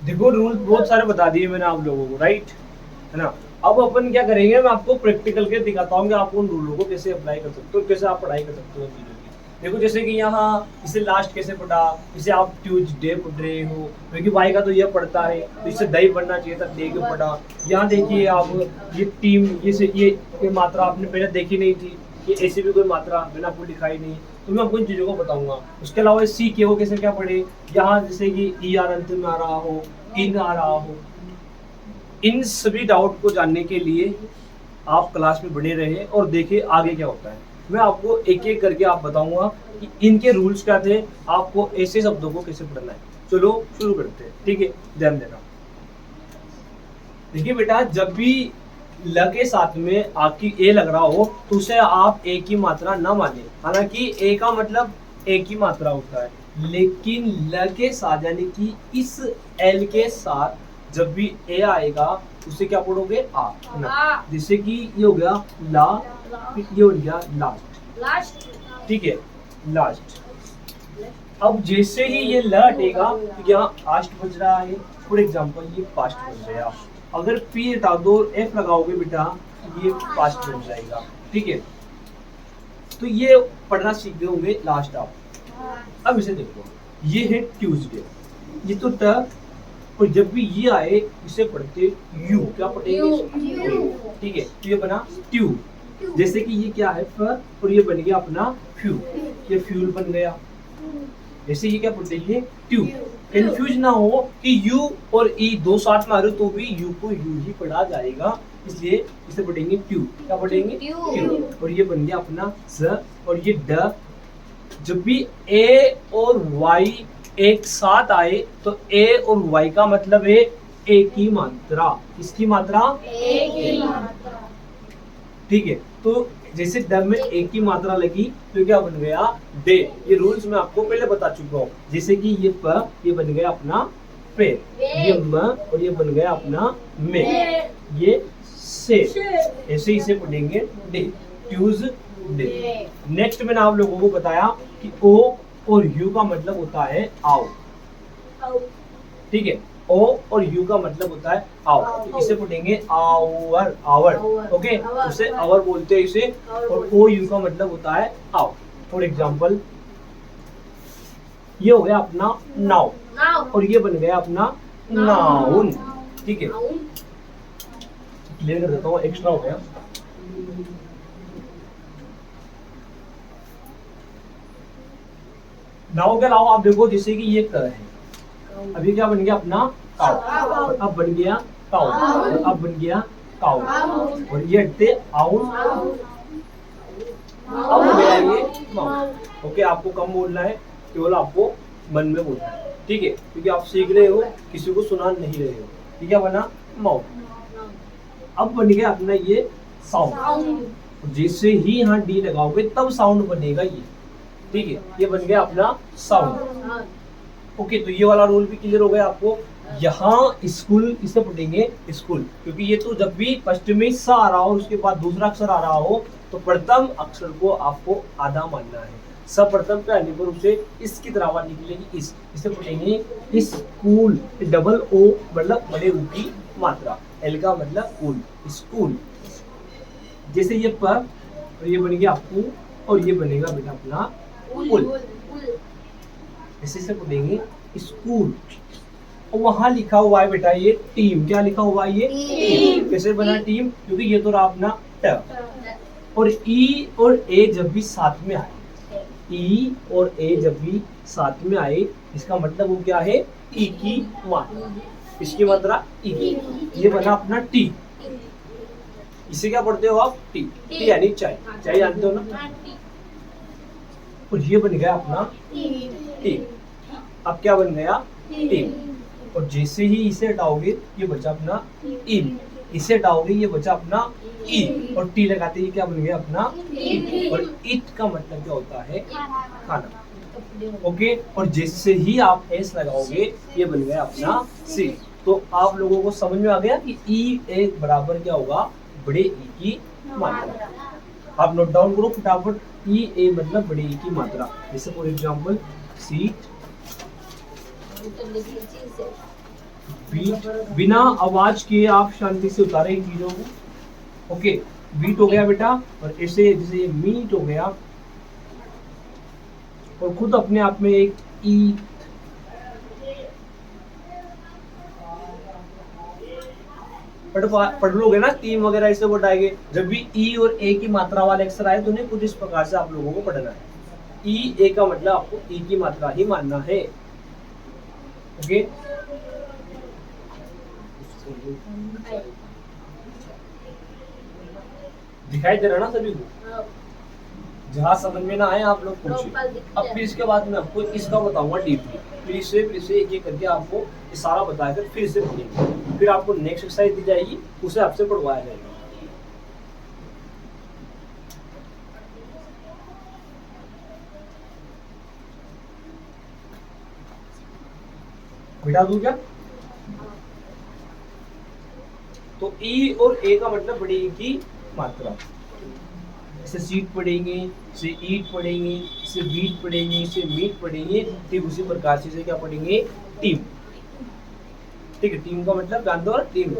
देखो रूल बहुत सारे बता दिए मैंने आप लोगों को, राइट, है ना। अब अपन क्या करेंगे, मैं आपको प्रैक्टिकल के दिखाता हूँ कि आप उन रूलों को कैसे अप्लाई कर सकते हो, कैसे आप पढ़ाई कर सकते हो उन चीज़ों की। देखो जैसे कि यहाँ इसे लास्ट कैसे पढ़ा, इसे आप ट्यूजडे पढ़ रहे हो, क्योंकि वाई का तो ये पढ़ता है, तो इसे दही पढ़ना चाहिए था, दे के पढ़ा। यहाँ देखिए आप, ये टीम, ये मात्रा आपने पहले देखी नहीं थी, ये ऐसी भी कोई मात्रा मैंने आपको दिखाई नहीं, तो मैं आपको इन चीज़ों को बताऊंगा। उसके अलावा सी के वो कैसे क्या पढ़े, यहाँ जैसे कि ई आर अंत में आ रहा हो, इन आ रहा हो। इन सभी डाउट को जानने के लिए आप क्लास में बने रहे और देखिए आगे क्या होता है। मैं आपको एक एक करके आप बताऊंगा कि इनके रूल्स क्या थे, आपको ऐसे शब्दों को कैसे पढ़ना है। चलो शुरू करते हैं, ठीक है, ध्यान देना। देखिए बेटा, जब भी ल के साथ में आपकी ए लग रहा हो तो उसे आप ए की मात्रा ना माने, हालांकि ए का मतलब ए की मात्रा होता है, लेकिन ल के साथ यानी कि इस एल के साथ जब भी ए आएगा उसे क्या पढ़ोगे, आ ना। जैसे कि ये हो गया ला, ये हो गया लास्ट, ठीक है, लास्ट। अब जैसे ही ये ल हटेगा तो यहाँ पास्ट बच रहा है, फॉर एग्जाम्पल ये पास्ट बच गया। अगर पी हटा दो एफ लगाओगे बेटा, ये पास्ट बन जाएगा, ठीक है। तो ये पढ़ना सीख गए होंगे लास्ट आप। अब इसे देखो, ये है ट्यूसडे, ये तो ट, और जब भी ये आए इसे पढ़ते यू, क्या पढ़ेंगे, ठीक है। तो ये बना ट्यू, जैसे कि ये क्या है फ, और ये बन गया अपना फ्यू, ये फ्यूल बन गया। जैसे ये क्या पढ़ते हैं ट्यू। कंफ्यूज ना हो कि यू और ई दो साथ में आ रहे तो भी यू को यू ही पढ़ा जाएगा, इसलिए इसे पढ़ेंगे ट्यू, क्या पढ़ेंगे ट्यू। और ये बन गया अपना ज, और ये ड। जब भी ए और वाई एक साथ आए तो ए और वाई का मतलब है ए की मात्रा, इसकी मात्रा ए की मात्रा, ठीक है। तो जैसे ड में एक की मात्रा लगी तो क्या बन गया डे। ये रूल्स मैं आपको पहले बता चुका हूँ। जैसे कि ये प, ये बन गया अपना पे, ये म, और ये बन गया अपना मे, ये से, ऐसे इसे पढ़ेंगे डे, ट्यूसडे। नेक्स्ट मैंने आप लोगों को बताया कि ओ और यू का मतलब होता है आओ, ठीक है। ओ और यू का मतलब होता है आओ, तो इसे पढ़ेंगे आवर, आवर, ओके, उसे आवर बोलते हैं इसे। और ओ यू का मतलब होता है आओ। फॉर एग्जांपल ये हो गया अपना नाउ, और ये बन गया अपना नाउन, ठीक है। क्लियर कर देता हूँ, एक्स्ट्रा हो गया। नाउ के अलावा आप देखो, जैसे कि ये कर है, अभी क्या बन गया अपना काउ, अब बन गया काउ, अब बन गया काउ, और ये हटते आउन, अब हो गया ये माउथ। ओके, आपको कम बोलना है, केवल आपको मन में बोलना है, ठीक है, क्योंकि आप सीख रहे हो, किसी को सुना नहीं रहे हो। ठीक है, बना माउथ। अब बन गया अपना ये साउंड, जैसे ही यहाँ डी लगाओगे तब साउंड बनेगा ये, ठीक है, ये बन गया अपना साउंड। ओके, तो ये वाला रूल भी क्लियर हो गया आपको। यहाँ स्कूल इसे पढ़ेंगे स्कूल, क्योंकि ये तो जब भी फर्स्ट में सा आ रहा हो उसके बाद दूसरा अक्षर आ रहा हो तो प्रथम अक्षर को आपको आधा मानना है। सप्रथम पे आने पर उसे इसकी तरह आवाज निकलेगी इसे पढ़ेंगे स्कूल, डबल ओ मतलब बड़े ऊ की मात्रा, एल का मतलब उल, स्कूल। जैसे ये प, और ये बन गया पू, और ये बनेगा बेटा अपना उल, इसे से पढ़ेंगे स्कूल। और वहां लिखा हुआ है बेटा ये टीम, क्या लिखा हुआ है ये टीम। कैसे बना टीम, क्योंकि ये तो रहा अपना ट, और ई और ए जब भी साथ में आए, ई और ए जब भी साथ में आए इसका मतलब वो क्या है, ई की मात्रा, इसकी मात्रा ई की। ये बना अपना टी, इसे क्या पढ़ते हो आप, टी, टी यानी चाय, चाय जानते हो ना। और ये बन गया अपना टीम, अब क्या बन गया टीम। और जैसे ही इसे हटाओगे ये बचा अपना इन, इसे हटाओगे ये बचा अपना ई, और टी लगाते ही क्या बन गया अपना ईट, और ईट का मतलब क्या होता है, खाना। ओके, और जैसे ही आप एस लगाओगे ये बन गया अपना सी। तो आप लोगों को समझ में आ गया कि ई ए बराबर क्या होगा, बड़े ई की मात्रा। आप नोट डाउन करो फटाफट, ई ए मतलब बड़े ई की मात्रा। जैसे फॉर एग्जांपल सीट, बीट, बिना आवाज किए आप शांति से उतारे इन चीजों को। ओके, बीट हो गया बेटा, और ऐसे जैसे ये मीट हो गया, और खुद अपने आप में एक ई, पढ़ लोगे ना टीम वगैरह ऐसे वर्ड आएंगे। जब भी ई और ए की मात्रा वाले अक्षर आए तो उन्हें कुछ इस प्रकार से आप लोगों को पढ़ना है। ई ए का मतलब आपको ई की मात्रा ही मानना है। ओके, दिखाई दे रहा ना सभी को? जहाँ समझ में ना आए आप लोग पूछिए। अब फिर इसके बाद मैं आपको इसका बताऊंगा डीपली, फिर से एक एक करके आपको इशारा बताकर फिर से पढ़ेंगे। फिर आपको नेक्स्ट एक्सरसाइज दी जाएगी, उसे आपसे पढ़वाया जाएगा। बिठा दूं क्या? तो ई और ए का मतलब बढ़ेगी की मात्रा। इसे सीट पढ़ेंगे, इसे ईट पढ़ेंगे, इसे बीट पढ़ेंगे, इसे मीट पढ़ेंगे। ठीक उसी प्रकार से क्या पढ़ेंगे? टीम। ठीक है, टीम का मतलब जानते हो ना, टीम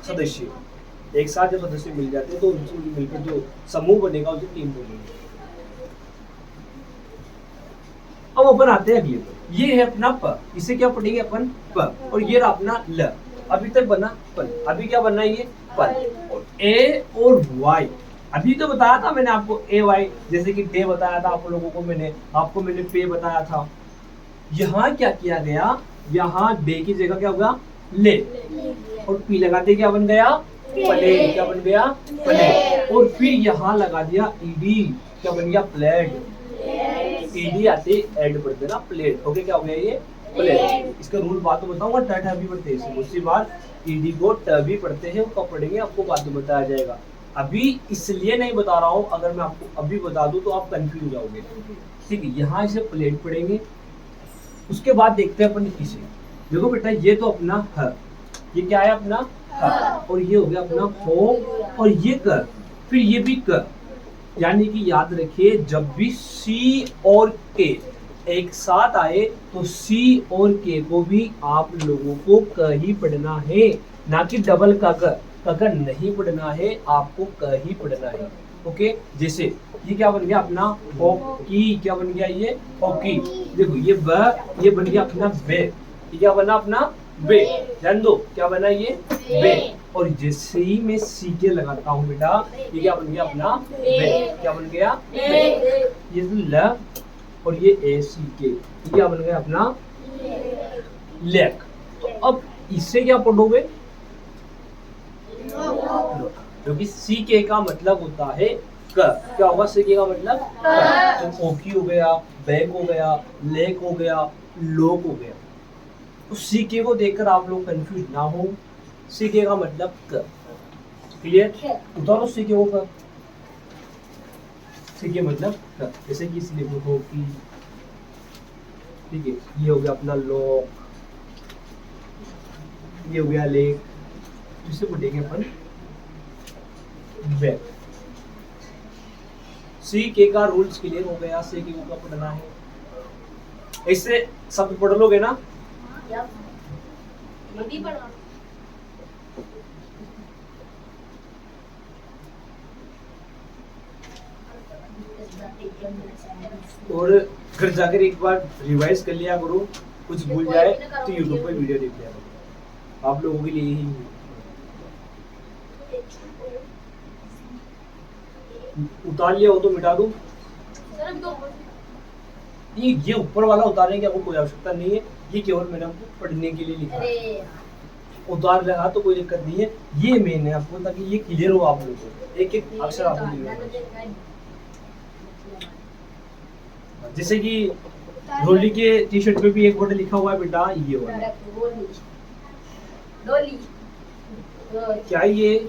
सदस्य। एक साथ जब सदस्य मिल जाते हैं तो उनसे मिलकर जो समूह बनेगा उसे टीम बोलेंगे। अब अपन आते हैं अगले पर। ये है अपना प, इसे क्या पढ़ेंगे अपन? प। और ये रहा अपना ल। अभी तक बना पल, अभी क्या बनना है? ये पल। और ए और वाई, अभी तो बताया था मैंने आपको ए वाई, जैसे कि डे बताया था आप लोगों को, मैंने पे बताया था। यहाँ क्या किया गया? यहाँ डे की जगह क्या होगा? ले। और पी लगाते क्या बन गया? प्लेट। क्या बन गया? प्लेट। और फिर यहाँ लगा दिया ईडी, क्या बन गया? प्लेट। ईडी आते ऐड पढ़ते ना, प्लेट। ओके, क्या हो गया? ये प्लेट। इसका रूल बात तो बताऊंगा, ट भी पढ़ते हैं, उसी बार ईडी को ट भी पढ़ते हैं, कब पढ़ेंगे आपको बाद में बताया जाएगा। अभी इसलिए नहीं बता रहा हूँ, अगर मैं आपको अभी बता दूं तो आप कंफ्यूज हो जाओगे। ठीक है, यहाँ इसे प्लेट पढ़ेंगे। उसके बाद देखते हैं अपन इसे। देखो बेटा, ये तो अपना ह, ये क्या है? अपना ह। और ये हो गया अपना हो, और ये कर, फिर ये भी कर। यानी कि याद रखिए, जब भी सी और के एक साथ आए तो सी और के को भी आप लोगों को क ही पढ़ना है, ना कि डबल का क नहीं पढ़ना है, आपको क ही पढ़ना है। ओके, जैसे ये क्या बन गया? अपना हॉकी। क्या बन गया? ये हॉकी। देखो ये ब, ये बन गया अपना बे। ये क्या बना? अपना बे। ध्यान दो, क्या बना? ये बे। और जैसे ही मैं सी के लगाता हूँ बेटा, ये क्या बन गया? अपना बे। क्या बन गया? बे। ये ल और ये ए सी के, ये क्या बन गया? अपना लेक। तो अब इससे क्या पढ़ोगे? क्योंकि सी के का मतलब होता है क। क्या होगा? सी के का मतलब क। तो ओकी हो गया, बैग हो गया, लेक हो गया, लोक हो गया। तो सी के को देखकर आप लोग कंफ्यूज ना हो, सी के का मतलब क। क्लियर? उतारो सी के को क। सी के मतलब क, जैसे कि इसलिए हो कि, ठीक है, ये हो गया अपना लोक, ये हो गया लेक। इसे पढ़ेंगे अपन बैग। सी के का रूल्स क्लियर हो गया, सी के का पढ़ना है। इससे शब्द पढ़ लोगे ना? और घर जाकर एक बार रिवाइज कर लिया करो, कुछ भूल जाए तो यूट्यूब पर वीडियो देख लिया करो, आप लोगों के लिए ही। उतार लिया हो तो मिटा दो। ये ऊपर वाला उतारने की आपको कोई आवश्यकता नहीं है, ये केवल मैंने आपको पढ़ने के लिए लिखा है। उतार रहा तो कोई दिक्कत नहीं है, ये मेन है आपको, ताकि ये क्लियर हो आप लोगों को, एक एक अक्षर आपको क्लियर। जैसे कि रोली के टी शर्ट पे भी एक वर्ड लिखा हुआ है बेटा, ये वाला क्या? ये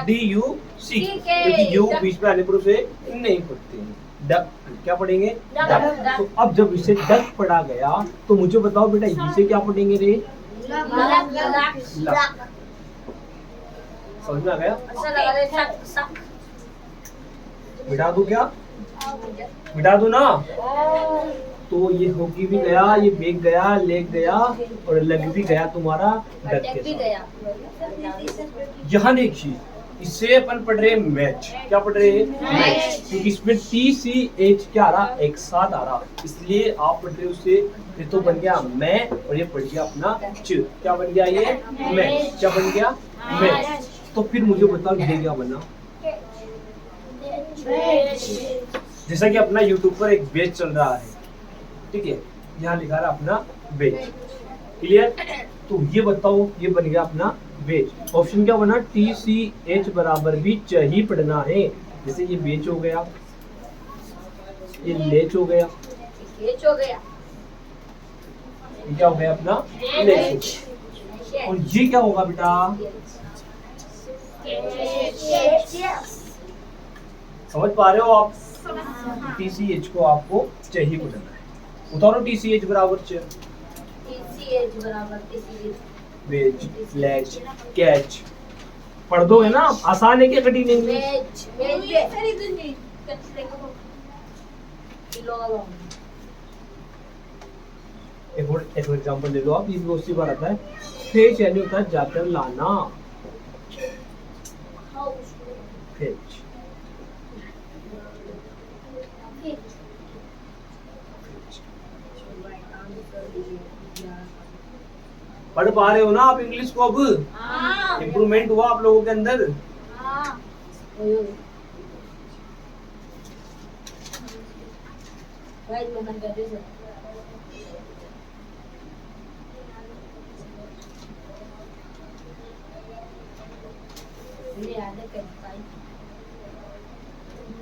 DUC, क्योंकि यू बीच में आने पर उसे नहीं पढ़ते हैं। डक, क्या पढ़ेंगे? डक। तो अब जब इसे डक पढ़ा गया तो मुझे बताओ बेटा, इसे क्या पढ़ेंगे रे? लक। समझ में आ गया? मिटा दूं क्या? मिटा दूं ना? तो ये होगी भी गया, ये बेग गया, लेग गया और लग भी गया तुम्हारा डक के भी साथ। गया। यहाँ देखिए, इससे अपन पढ़ रहे मैच। क्या पढ़ रहे हैं? मैच। क्योंकि इसमें टी सी एच क्या आ रहा, एक साथ आ रहा, इसलिए आप पढ़ रहे हो उससे। ये तो बन गया मैं और ये पढ़ गया अपना च। क्या बन गया ये? मैच। क्या बन गया? मैच। तो फिर मुझे बताओ ये क्या बना? जैसा कि अपना यूट्यूब पर एक बेच चल रहा है, ठीक है, यहाँ लिखा रहा अपना बेच। क्लियर? तो ये बताओ, ये बन गया अपना बेच। ऑप्शन क्या बना? टी सी एच बराबर भी च ही पढ़ना है। जैसे ये बेच हो गया, ये लेच हो गया, लेच हो गया, ये क्या हो गया अपना? लेच। और ये क्या होगा बेटा? समझ पा रहे हो आप? टी सी एच को आपको च ही पढ़ना है। उतारो टी सी एच बराबर च। TCH बराबर TCH। बेच, लेच, कैच। पढ़ दोगे ना? आसान है क्या कठिन है? मैच मैच सारी दुनिया कचरे को किलो। एक एग्जांपल ले लो आप, ये भी उसी बार आता है। फेच यानी होता है जाकर लाना। फेच। पढ़ पा रहे हो ना आप इंग्लिश को? अब इम्प्रूवमेंट हुआ आप लोगों के अंदर?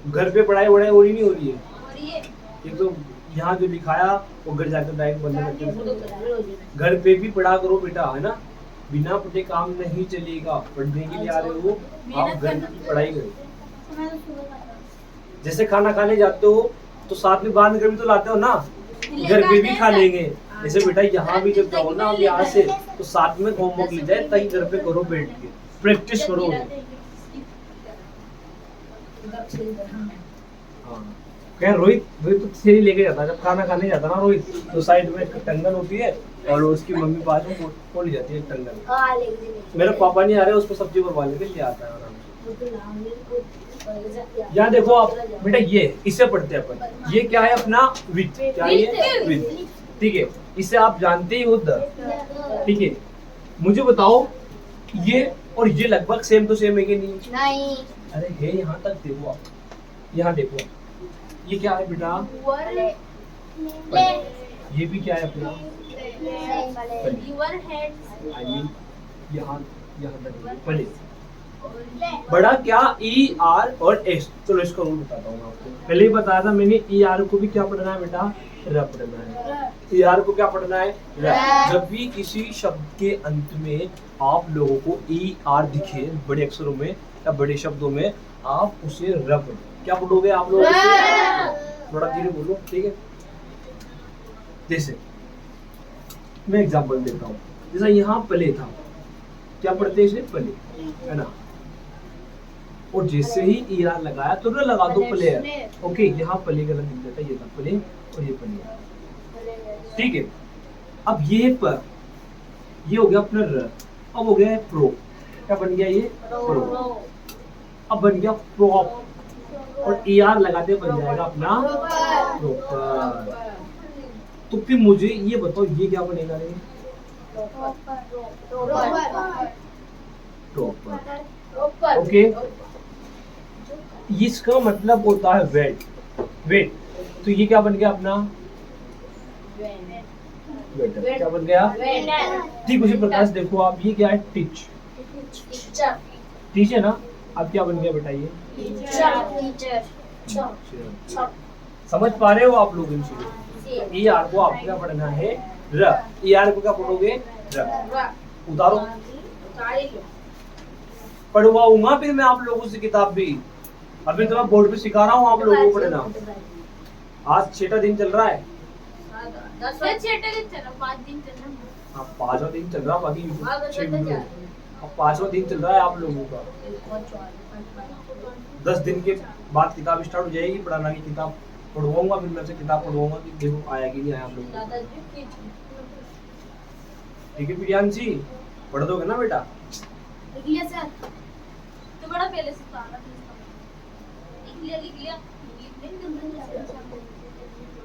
घर पे पढ़ाई वढ़ाई हो रही नहीं हो रही है? ये तो यहाँ जो लिखाया वो घर जाकर डायरेक्ट बंद करके घर पे भी पढ़ा करो बेटा, है ना? बिना पढ़े काम नहीं चलेगा। पढ़ने के लिए आ रहे हो आप, घर की पढ़ाई करो। जैसे खाना खाने जाते हो तो साथ में बांध कर भी तो लाते हो ना, घर पे भी खा लेंगे। जैसे बेटा यहाँ भी जब जाओ ना यहाँ से, तो साथ में होमवर्क ले जाए ताकि घर पे करो, बैठ के प्रैक्टिस करो। हाँ, क्या रोहित तो थैली लेके जाता है जब खाना खाने जाता ना रोहित, तो साइड में एक टंगन होती है और उसकी मम्मी पास में खोल जाती है टंगन। मेरे पापा नहीं आ रहे, उसको सब्जी बनवा लेके ले आता है आराम से। यहाँ देखो आप बेटा, ये इसे पढ़ते हैं अपन। ये क्या है अपना? विथ। क्या है? विथ। ठीक है, इसे आप जानते ही हो द। ठीक है, मुझे बताओ ये और ये लगभग सेम टू सेम है कि नहीं? नहीं। अरे है, यहाँ तक देखो आप, यहाँ देखो ये क्या है बेटा? ये भी क्या है अपना? आई मीन यहाँ तक पहले बड़ा क्या? ई आर और एस। चलो इसका रूल बताता हूँ आपको। पहले ही बताया था मैंने, ई आर को भी क्या पढ़ना है बेटा? र पढ़ना है। ई आर को क्या पढ़ना है? र। जब भी किसी शब्द के अंत में आप लोगों को ई आर दिखे बड़े अक्षरों में या बड़े शब्दों में, आप उसे र पढ़ो। क्या पढ़ोगे आप लोग? थोड़ा धीरे बोलो, ठीक है? जैसे मैं एग्जांपल देता हूँ, जैसा यहाँ पले था, क्या पढ़ते इसे? पले, है ना? और जैसे ही ई आर लगाया तो न लगा दो प्लेयर। ओके, यहाँ प्ले गलत लिख देता, ये था प्ले और ये प्ले। ठीक है, अब ये पर ये हो गया अपना र, अब हो गया है प्रो। क्या बन गया? ये प्रो। अब बन गया प्रॉप, और ई आर लगाते बन जाएगा अपना प्रॉपर। तो फिर मुझे ये बताओ ये क्या बनेगा? रे प्रॉपर। ओके, इसका मतलब होता है वेट। वेट, तो ये क्या बन गया अपना? वेटर। क्या बन गया? ठीक उसी प्रकार से देखो आप, ये क्या है? टीच। टीच है ना? अब क्या बन गया बेटा? ये समझ पा रहे हो आप लोग इन चीजों? ई आर को आपको क्या पढ़ना है? र। ई आर को क्या पढ़ोगे? र। उतारो, पढ़वाऊंगा फिर मैं आप लोगों से किताब भी। अभी तो मैं बोर्ड पे सिखा रहा हूँ आप लोगों को पढ़ना। आज 6वां दिन चल रहा है। 5 दिन चल रहा। हाँ, 5वां दिन चल रहा, बाकी 6 वीडियो। अब 5वां दिन चल रहा है आप लोगों का। 10 दिन के बाद किताब स्टार्ट हो जाएगी, पढ़ाना की किताब। पढ़वाऊंगा, फिर मैं आपसे किताब पढ़वाऊंगा कि देखो आया कि नहीं आया आप लोगों को। दादाजी खींच ठीक है प्रियांशी, पढ़ दोगे ना बेटा? लिख लिया सर, तो बड़ा पहले से था ना, लिख लिया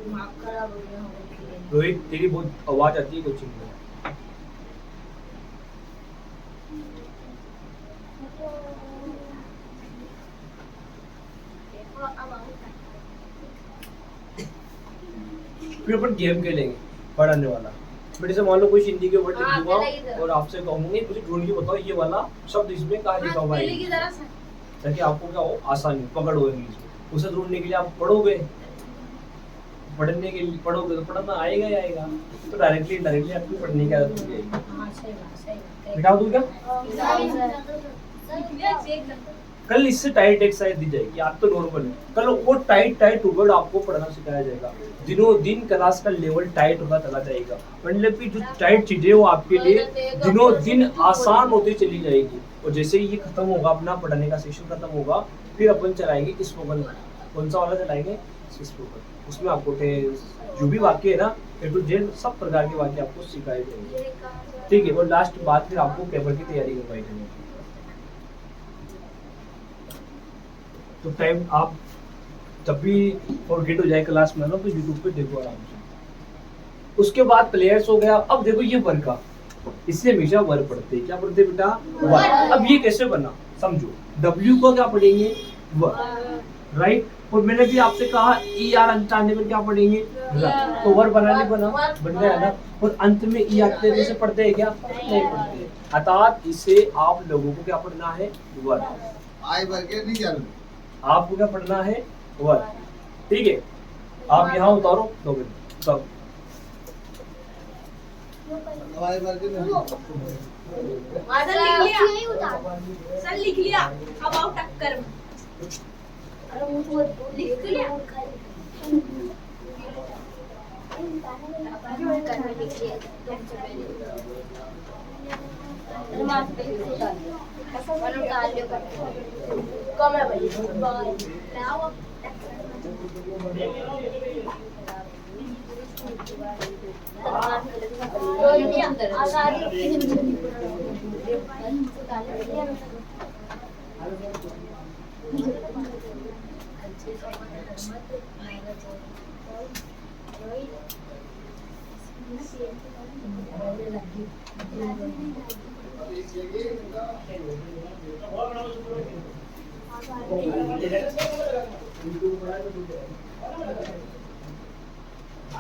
दिमाग खराब हो गया होगा। रोहित तेरी बहुत आवाज आती है कोचिंग में। फिर अपन गेम खेलेंगे पढ़ाने वाला। बेटे से मान लो कोई हिंदी के वर्ड लिख हाँ, दूंगा पहले इधर। और आपसे कहूंगी मुझे ढूंढ के बताओ ये वाला शब्द इसमें कहाँ लिखा हुआ है, ताकि आपको क्या हो आसानी पकड़ हो इंग्लिश में। उसे ढूंढने के लिए आप पढ़ोगे, पढ़ने के लिए पढ़ोगे तो पढ़ना आएगा ही आएगा, तो डायरेक्टली इनडायरेक्टली आपको पढ़ने की आदत हो जाएगी। हाँ, सही बात। बिठा दूं क्या? सर कल इससे टाइट एक्सरसाइज दी जाएगी, आज तो नॉर्मल है, कल वो टाइट वर्ड आपको पढ़ना सिखाया जाएगा। दिनों दिन क्लास का लेवल टाइट होता चला जाएगा, मतलब कि जो टाइट चीजें वो आपके लिए दिनों दिन आसान होती चली जाएगी। और जैसे ही ये खत्म होगा, अपना पढ़ाने का सेशन खत्म होगा, फिर अपन चलाएंगे स्पोकन। कौन सा वाला चलाएंगे? स्पोकन। उसमें आपको जो भी वाक्य है ना A to Z सब प्रकार के वाक्य आपको सिखाए जाएंगे। ठीक है, और लास्ट बात फिर आपको पेपर की तैयारी करवाई जाएगी। तो टाइम आप जब भी फॉरगेट हो जाए क्लास में ना, तो यूट्यूब पे देखो आराम से। उसके बाद प्लेयर्स हो गया। अब देखो ये वर्ग का, इससे हमेशा वर्ग पढ़ते हैं। क्या पढ़ते बेटा? वर्ग। अब ये कैसे बना समझो। W को क्या पढ़ेंगे? वर्ग, राइट। और मैंने भी आपसे कहा ER अंत आने पर क्या पढ़ेंगे? तो वर्ग बना नहीं बना? बन गया ना। और अंत में ई आते जैसे पढ़ते हैं क्या? नहीं पढ़ते। अर्थात इसे आप लोगों को क्या पढ़ना है? वर्ग। आई वर्गे नहीं जान आपको क्या पढ़ना है? वर्ग। ठीक है, आप यहाँ उतारो 2 मिनट उतारो। आई वर्गे नहीं सर लिख लिया। अब आओ टक्कर। लिख लिया।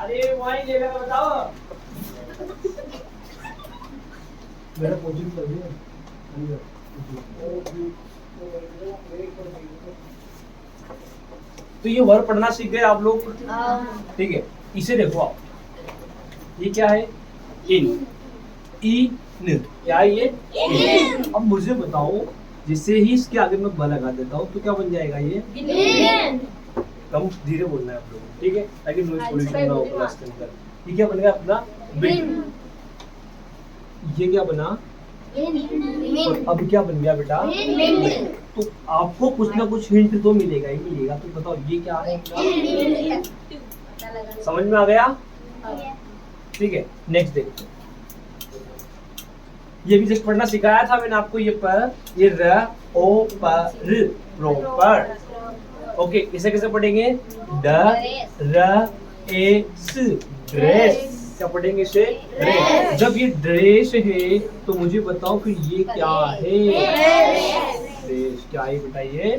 अरे वही लेगा बताओ। मेरा कोचिंग कर दिया। तो ये वर्ड पढ़ना सीख गए आप लोग। ठीक है, इसे देखो आप, ये क्या है? इन, इन, क्या है ये? इन। अब मुझे बताओ, जिससे ही इसके आगे मैं ब लगा देता हूँ तो क्या बन जाएगा ये? कम धीरे बोलना है आप लोगों को, ठीक है, ताकि नॉइज पोल्यूशन ना हो क्लास के अंदर। ये क्या बन गया अपना? बिन। ये क्या बना? और अब क्या बन गया बेटा? तो आपको कुछ ना कुछ हिंट तो मिलेगा ही मिलेगा। तो बताओ ये क्या है? समझ में आ गया? ठीक है, नेक्स्ट देखते हैं। ये भी जस्ट पढ़ना सिखाया था मैंने आपको। ये पर, ये र ओ पर, प्रॉपर। ओके, इसे कैसे पढ़ेंगे? ड र ए स, ड्रेस। क्या पढ़ेंगे इसे? ड्रेस। जब ये ड्रेस है तो मुझे बताओ कि ये क्या है? ड्रेस। क्या है बेटा ये?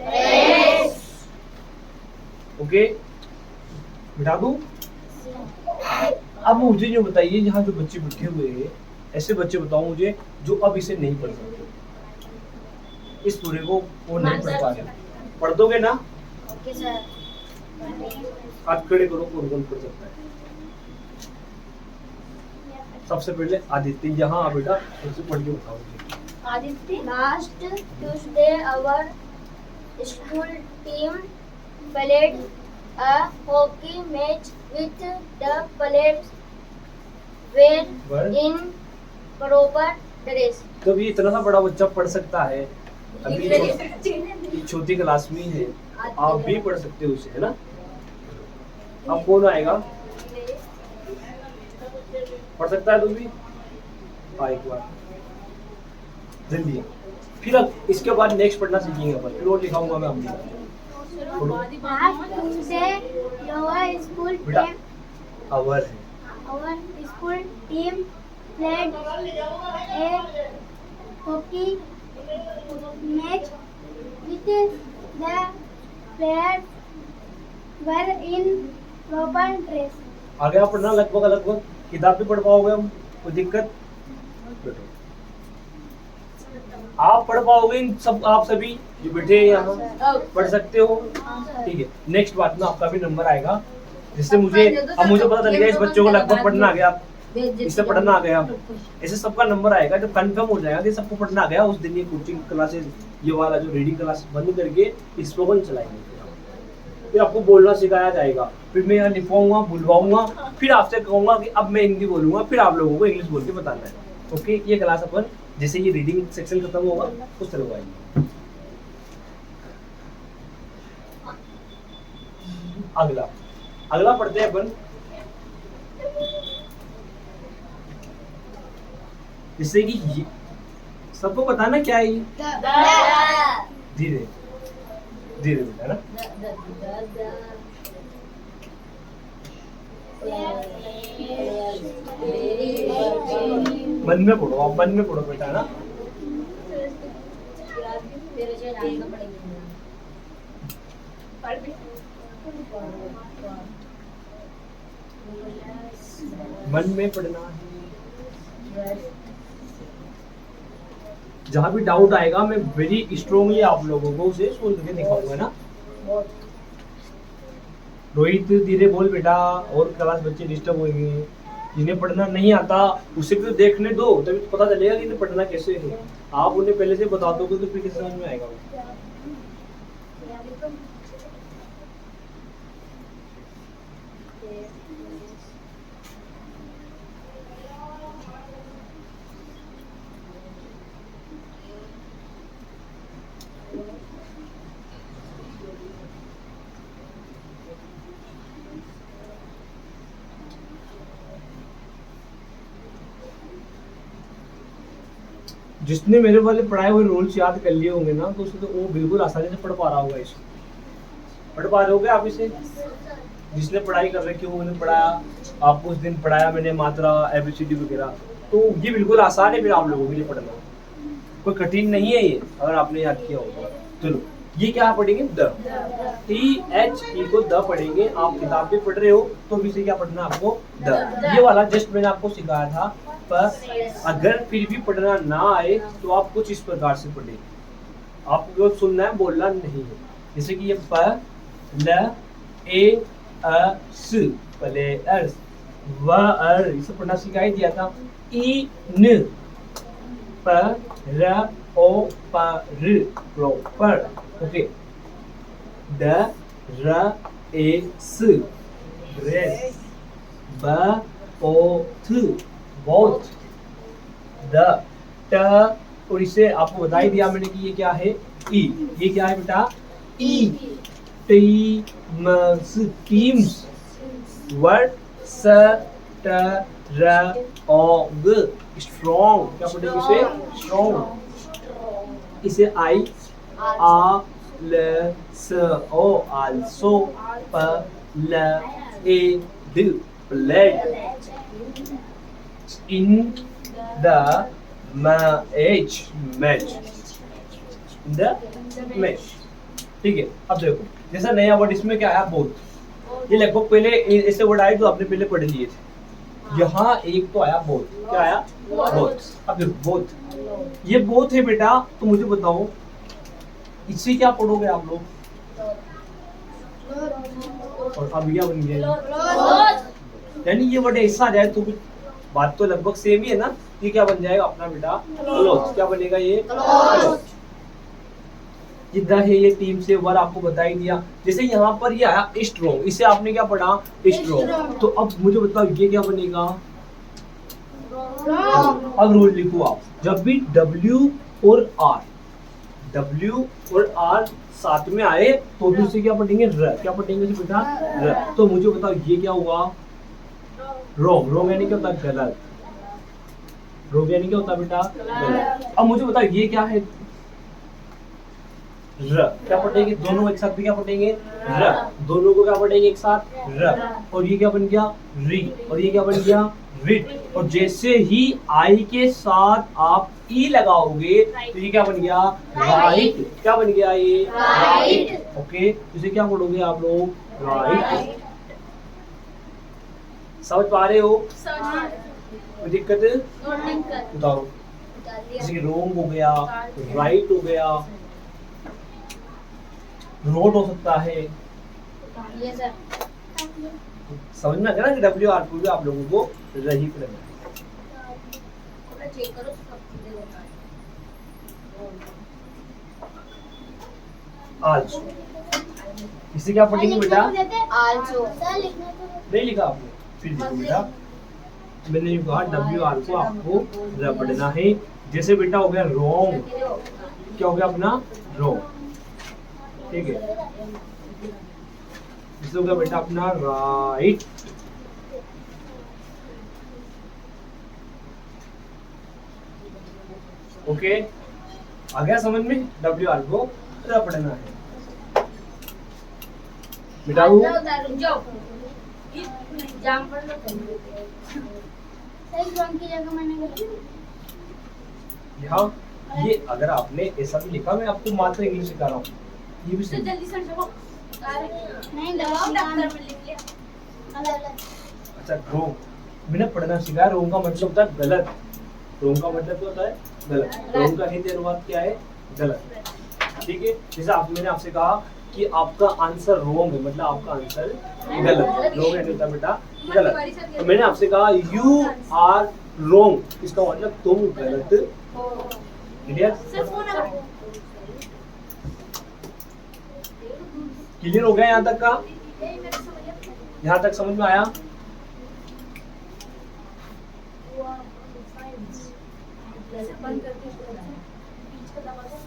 ओके, बिठा दूं? अब मुझे जो बताइए, यहाँ जो बच्चे बैठे हुए हैं, ऐसे बच्चे बताओ मुझे जो अब इसे नहीं पढ़ सकते, इस पूरे को वो नहीं पढ़ पा रहे। पढ़ दोगे ना? Okay sir. हाथ खड़े करो, कौन पढ़ सकता है? सबसे पहले आदित्य, यहाँ आ बेटा, सबसे पढ़ के बताओ। Aditya, last Tuesday our school team played a hockey match with the players were in proper dress. जब ये इतना सा बड़ा बच्चा पढ़ सकता है, अभी छोटी क्लास में है, आप भी पढ़ सकते हो उसे, है ना? अब कौन आएगा? पढ़ सकता है तू भी? एक बार जल्दी। फिर अब इसके बाद नेक्स्ट पढ़ना सीखेंगे अपन, फिर और लिखाऊंगा मैं अपनी। बेटा आवर है। Our school team played a hockey match with the players were in proper dress. आगे आप पढ़ना लगभग किताब भी पढ़ पाओगे हम, कोई दिक्कत? बैठो। आप पढ़ पाओगे इन सब, आप सभी जो बैठे हैं यहाँ पढ़ सकते हो, ठीक है। नेक्स्ट बात में आपका भी नंबर आएगा, जिससे मुझे पता चल गया इस बच्चों को लगभग पढ़ना आ गया, इससे पढ़ना आ गया। ऐसे सबका नंबर आएगा जब कंफर्म हो जाएगा कि सबको पढ़ना आ गया, उस दिन ये कोचिंग क्लासेस, ये वाला जो रीडिंग क्लास बंद करके इस पर अपन चलाएंगे। फिर आपको बोलना सिखाया जाएगा, फिर मैं यहाँ लिखवाऊंगा, बुलवाऊंगा, फिर आपसे कहूंगा कि अब मैं हिंदी बोलूंगा, फिर आप लोगों को इंग्लिश बोल के बताना है। ओके, ये क्लास अपन जैसे ये रीडिंग सेक्शन खत्म होगा उस तरह आएगी। अगला पढ़ते हैं अपन, जिससे कि सबको पता ना क्या है ये। धीरे धीरे बेटा ना। मन में पढ़ो, आप मन में पढ़ो बेटा ना। मन में पढ़ना है। जहाँ भी डाउट आएगा मैं वेरी स्ट्रॉन्गली आप लोगों को उसे सोल्व करके दिखाऊंगा ना। रोहित धीरे बोल बेटा, और क्लास बच्चे डिस्टर्ब होंगे। जिन्हें पढ़ना नहीं आता उसे भी तो देखने दो, तभी तो पता चलेगा कि इन्हें पढ़ना कैसे है। आप उन्हें पहले से बता दोगे तो फिर कैसे समझ में आएगा? जिसने मेरे वाले पढ़ाए हुए रूल्स याद कर लिए होंगे ना, तो उसे तो वो बिल्कुल आसानी से पढ़ पा रहा होगा। इसको पढ़ पा रहे होगे आप इसे? जिसने पढ़ाई कर रखी हो, उन्हें पढ़ाया, आपको उस दिन पढ़ाया मैंने मात्रा, एबीसीडी वगैरह, तो ये बिल्कुल आसान है फिर आप लोगों के लिए पढ़ना। कोई कठिन नहीं है ये, अगर आपने याद किया होगा। चलो ये क्या पढ़ेंगे? द, THE को द पढ़ेंगे। आप किताब भी पढ़ रहे हो तो भी इसे क्या पढ़ना आपको? द। ये वाला जस्ट मैंने आपको सिखाया था। पर अगर फिर भी पढ़ना ना आए तो आप कुछ इस प्रकार से पढ़े, आपको सुनना है, बोलना नहीं है। जैसे कि ये प, ल, ए, अ, स, प्लेयर्स, व, अर, इसे पढ़ना सिखा ही दिया था। ई, न, प, र, ओ, प, र, प्रॉपर। ओके, द, र, ए, स, ड्रेस, ब, ओ, थ, बहुत, द, ट, और इसे आपको बता ही दिया मैंने कि ये क्या है? ई। ये क्या है बेटा? ई, टी, म, स, टीम्स, वर्ड, स, ट, र, ओ, ग, स्ट्रॉन्ग। क्या पढ़ेंगे इसे? स्ट्रॉन्ग। इसे आई, आ, ल, स, ओ, आल्सो, प, ल, ए, ड, played, in the match, the match। ठीक है, अब देखो जैसा नया वर्ड इसमें क्या आया? बोथ। ये लगभग पहले ऐसे वर्ड आए जो आपने पहले पढ़ लिए थे। यहाँ एक तो आया बोथ। क्या आया? बोथ। अब देखो बोथ, ये बोथ है बेटा, तो मुझे बताओ इससे क्या पढ़ोगे आप लोग? और अब क्या बन गया? यानी ये वर्ड ऐसा आ जाए तो भी बात तो लगभग सेम ही है ना। ये क्या बन जाएगा अपना बेटा? क्लोथ। क्या बनेगा ये? क्लोथ। जितना है ये टीम से वर आपको बता ही दिया। जैसे यहाँ पर ये आया स्ट्रॉन्ग, इसे आपने क्या पढ़ा? स्ट्रॉन्ग। तो अब मुझे बताओ ये क्या बनेगा? अब रूल लिखो आप, जब भी W और R W और R साथ में आए तो भी उसे क्या पढ़ेंगे र, क्या पढ़ेंगे उसे बेटा र। तो मुझे बताओ ये क्या हुआ, रॉन्ग, रॉन्ग यानी क्या होता है गलत, रॉन्ग यानी क्या होता है बेटा गलत। अब मुझे बताओ ये क्या है, र, क्या पढ़ेंगे दोनों एक साथ में, क्या पढ़ेंगे र, दोनों को क्या पढ़ेंगे एक साथ र, और ये क्या बन गया री, और ये क्या बन गया रिट। और जैसे ही आई के साथ आप ई लगाओगे तो ये क्या बन गया राइट, क्या बन गया ये राइट। ओके, इसे क्या पढ़ोगे आप लोग राइट। समझ पा रहे हो, कोई दिक्कत बताओ। जैसे कि रोंग हो गया, राइट हो गया, रोड हो सकता है। ये सर समझ में आ गया ना कि डब्ल्यू आर भी आप लोगों को रही पड़ेगा। थोड़ा चेक करो सब चीजें बताओ। आज इसे क्या पढ़ेंगे बेटा, आल्सो सर लिखना तो नहीं लिखा आपने, फिर देखो बेटा मैंने ये कहा डब्ल्यू आर को आपको र पढ़ना है। जैसे बेटा हो गया रोंग, क्या हो गया अपना रोंग, ठीक है। जैसे हो गया बेटा अपना राइट, ओके आ गया समझ में, डब्ल्यू आर को र पढ़ना है बेटा। वो जाओ एग्जाम पढ़ लो। सही रॉन्ग की जगह मैंने गलत। यहाँ ये अगर आपने ऐसा भी लिखा, मैं आपको मात्र इंग्लिश सिखा रहा हूँ, ये भी तो सही। जल्दी से जाओ। नहीं दबाओ गलत दफ्तर में लिख लिया। गलत। अच्छा रोंग मैंने पढ़ना सिखाया, रोंग का मतलब होता है गलत, रोंग का मतलब क्या होता है गलत, रोंग का हिंदी अनुवाद क्या है गलत, ठीक है। जैसे आप मैंने आपसे कहा कि आपका आंसर रोंग है, मतलब आपका आंसर गलत, रोंग यानी होता है बेटा गलत। तो मैंने आपसे कहा यू आर रोंग, इसका मतलब तुम गलत, क्लियर, सर फोन आ क्लियर हो गया यहाँ तक का, मेरे समझ में यहाँ तक समझ में आया। बंद करके बीच का दबा दो।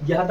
यहाँ तक